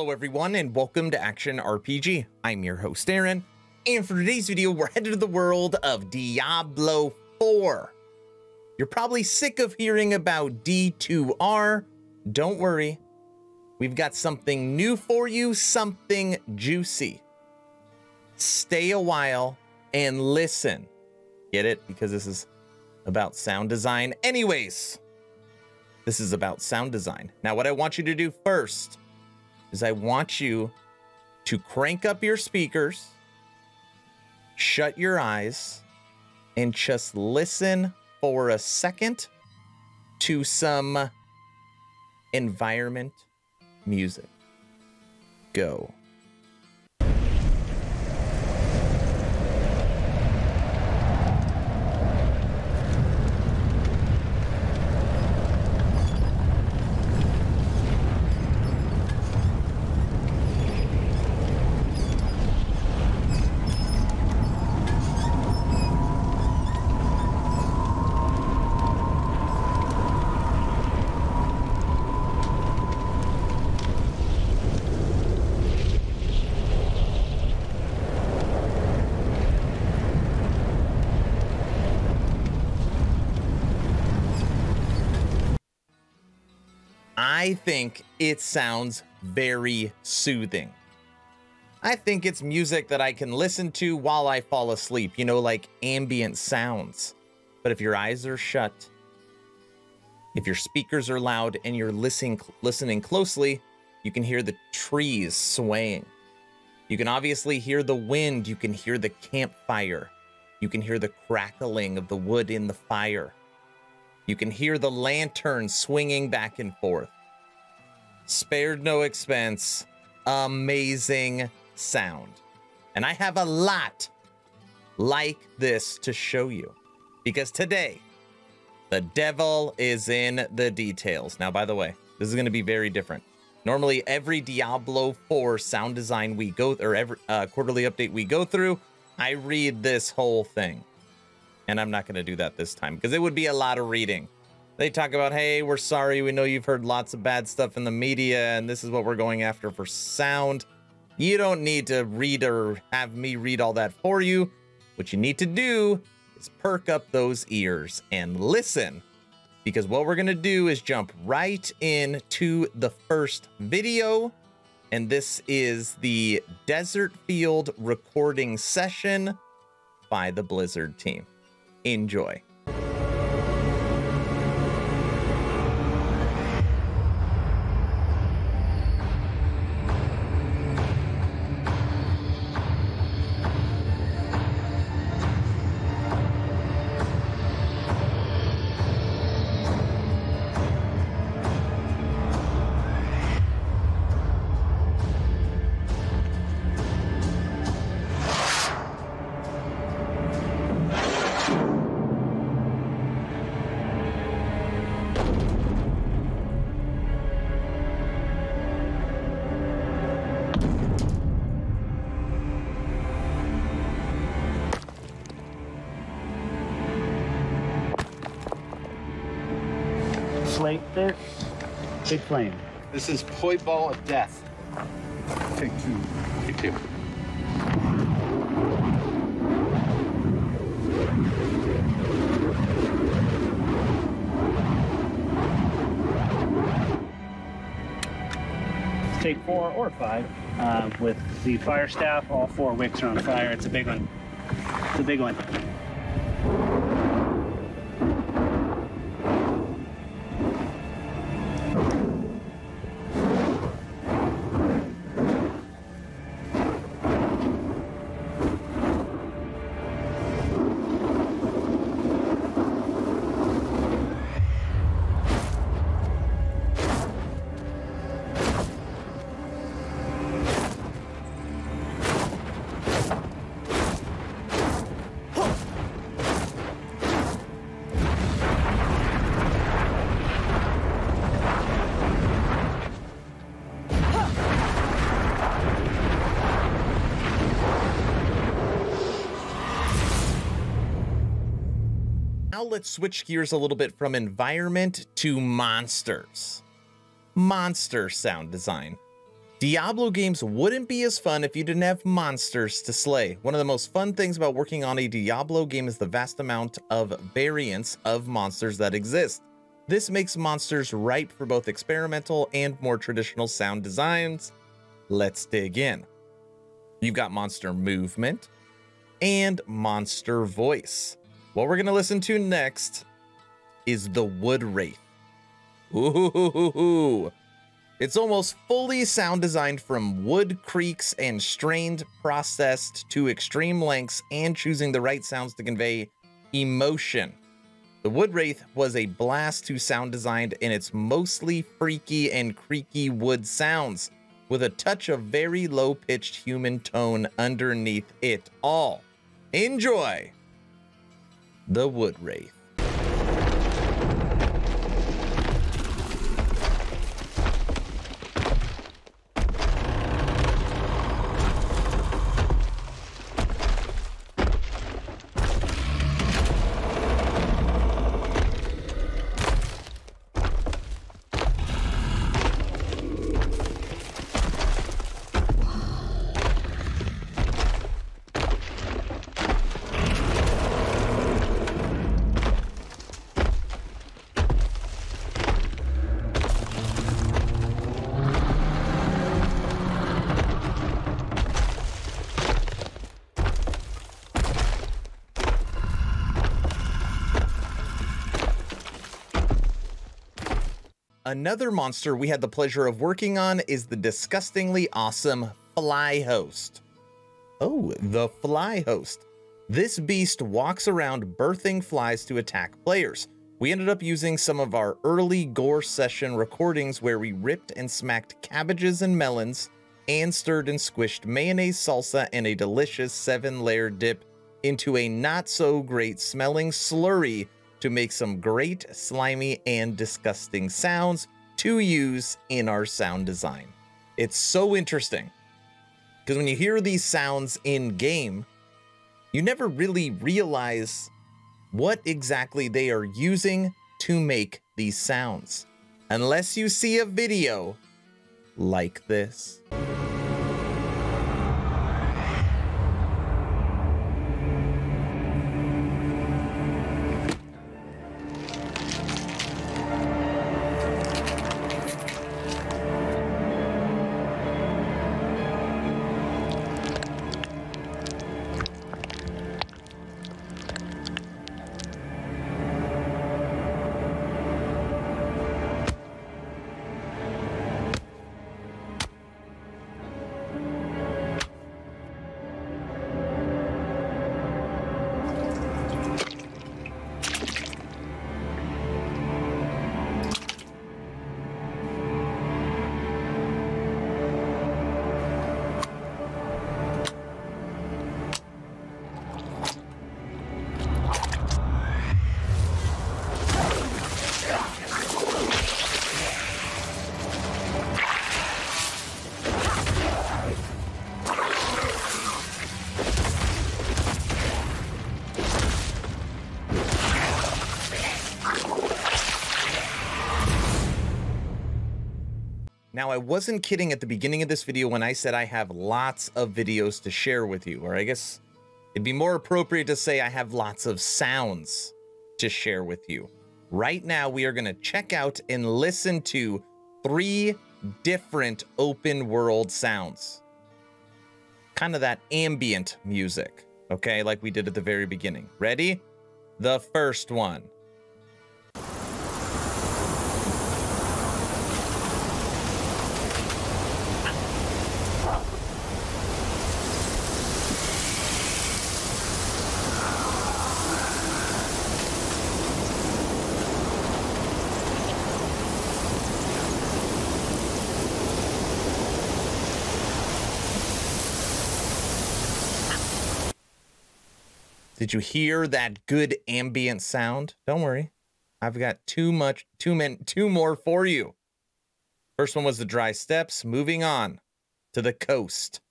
Hello everyone and welcome to Action RPG. I'm your host Aaron, and for today's video we're headed to the world of Diablo 4. You're probably sick of hearing about D2R. Don't worry, we've got something new for you, something juicy. Stay a while and listen. Get it? Because this is about sound design. Anyways, this is about sound design. Now what I want you to do first is I want you to crank up your speakers, shut your eyes, and just listen for a second to some environment music. Go. I think it sounds very soothing. I think it's music that I can listen to while I fall asleep, you know, like ambient sounds. But if your eyes are shut, if your speakers are loud and you're listening closely, you can hear the trees swaying. You can obviously hear the wind, you can hear the campfire, you can hear the crackling of the wood in the fire. You can hear the lantern swinging back and forth. Spared no expense, amazing sound. And I have a lot like this to show you, because today the devil is in the details. Now, by the way, this is going to be very different. Normally, every Diablo 4 sound design we go, or every quarterly update we go through, I read this whole thing. And I'm not going to do that this time, because it would be a lot of reading. They talk about, hey, we're sorry, we know you've heard lots of bad stuff in the media, and this is what we're going after for sound. You don't need to read or have me read all that for you. What you need to do is perk up those ears and listen, because what we're going to do is jump right into the first video, and this is the Desert Field recording session by the Blizzard team. Enjoy. Slate this. Big flame. This is Poi Ball of Death. Take two. Take two. Take 4 or 5. With the fire staff, all 4 wicks are on fire. It's a big one. It's a big one. Now let's switch gears a little bit from environment to monsters. Monster sound design. Diablo games wouldn't be as fun if you didn't have monsters to slay. One of the most fun things about working on a Diablo game is the vast amount of variants of monsters that exist. This makes monsters ripe for both experimental and more traditional sound designs. Let's dig in. You've got monster movement and monster voice. What we're going to listen to next is the Wood Wraith. Ooh. It's almost fully sound designed from wood creaks and strained, processed to extreme lengths and choosing the right sounds to convey emotion. The Wood Wraith was a blast to sound designed in its mostly freaky and creaky wood sounds, with a touch of very low-pitched human tone underneath it all. Enjoy the Wood Wraith. Another monster we had the pleasure of working on is the disgustingly awesome Fly Host. Oh, the Fly Host. This beast walks around birthing flies to attack players. We ended up using some of our early gore session recordings where we ripped and smacked cabbages and melons and stirred and squished mayonnaise salsa and a delicious 7-layer dip into a not so great smelling slurry to make some great, slimy, and disgusting sounds to use in our sound design. It's so interesting, because when you hear these sounds in game, you never really realize what exactly they are using to make these sounds, unless you see a video like this. Now, I wasn't kidding at the beginning of this video when I said I have lots of videos to share with you, or I guess it'd be more appropriate to say I have lots of sounds to share with you. Right now, we are going to check out and listen to 3 different open world sounds. Kind of that ambient music, okay, like we did at the very beginning. Ready? The first one. Did you hear that good ambient sound? Don't worry. I've got two more for you. First one was the dry steps. Moving on to the coast.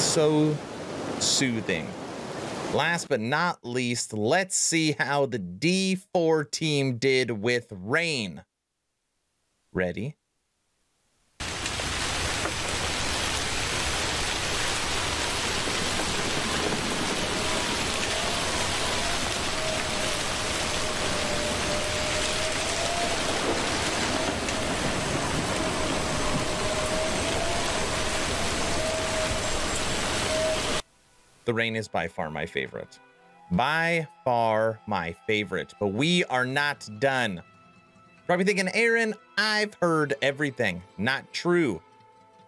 so soothing. Last but not least, let's see how the D4 team did with rain. Ready? The rain is by far my favorite. By far my favorite. But we are not done. Probably thinking, Aaron, I've heard everything. Not true.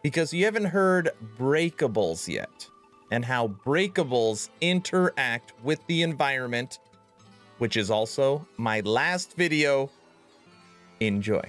Because you haven't heard breakables yet. And how breakables interact with the environment. Which is also my last video. Enjoy.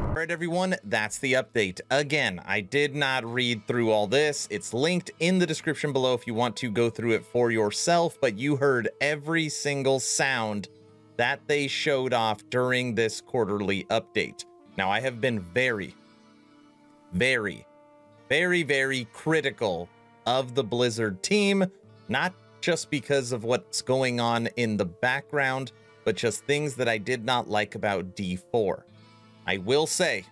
Alright everyone, that's the update. Again, I did not read through all this. It's linked in the description below if you want to go through it for yourself, but you heard every single sound that they showed off during this quarterly update. Now, I have been very critical of the Blizzard team, not just because of what's going on in the background, but just things that I did not like about D4. I will say,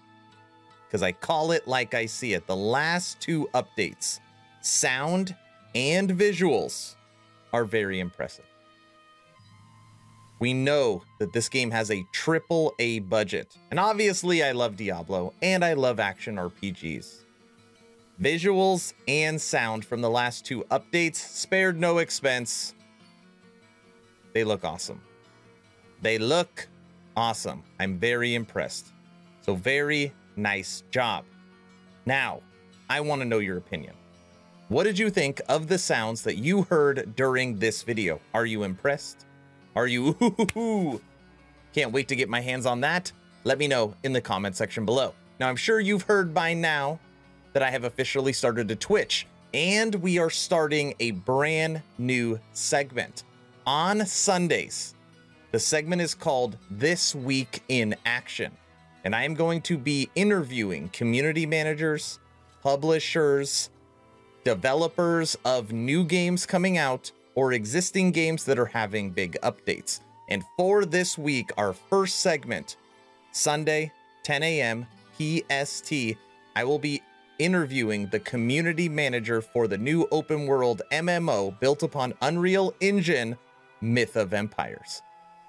because I call it like I see it, the last two updates, sound and visuals, are very impressive. We know that this game has a AAA budget, and obviously I love Diablo, and I love action RPGs. Visuals and sound from the last two updates spared no expense. They look awesome. They look awesome. I'm very impressed. So very nice job. Now, I want to know your opinion. What did you think of the sounds that you heard during this video? Are you impressed? Are you ooh, can't wait to get my hands on that? Let me know in the comment section below. Now, I'm sure you've heard by now that I have officially started a Twitch, and we are starting a brand new segment on Sundays. The segment is called This Week in Action. And I am going to be interviewing community managers, publishers, developers of new games coming out, or existing games that are having big updates. And for this week, our first segment, Sunday, 10 a.m. PST, I will be interviewing the community manager for the new open world MMO built upon Unreal Engine, Myth of Empires.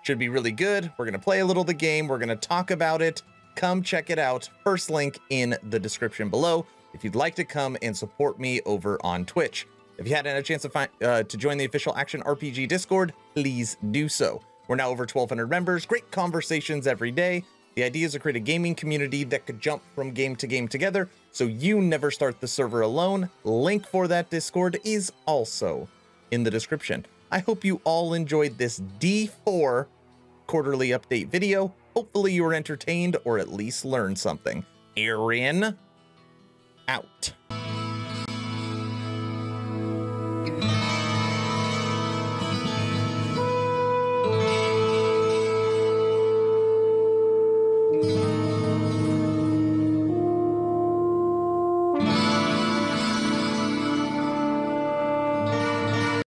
Should be really good. We're going to play a little of the game. We're going to talk about it. Come check it out. First link in the description below if you'd like to come and support me over on Twitch. If you hadn't had a chance to join the official Action RPG Discord, please do so. We're now over 1,200 members. Great conversations every day. The idea is to create a gaming community that could jump from game to game together, so you never start the server alone. Link for that Discord is also in the description. I hope you all enjoyed this D4 quarterly update video. Hopefully you were entertained or at least learned something. Aaron, out.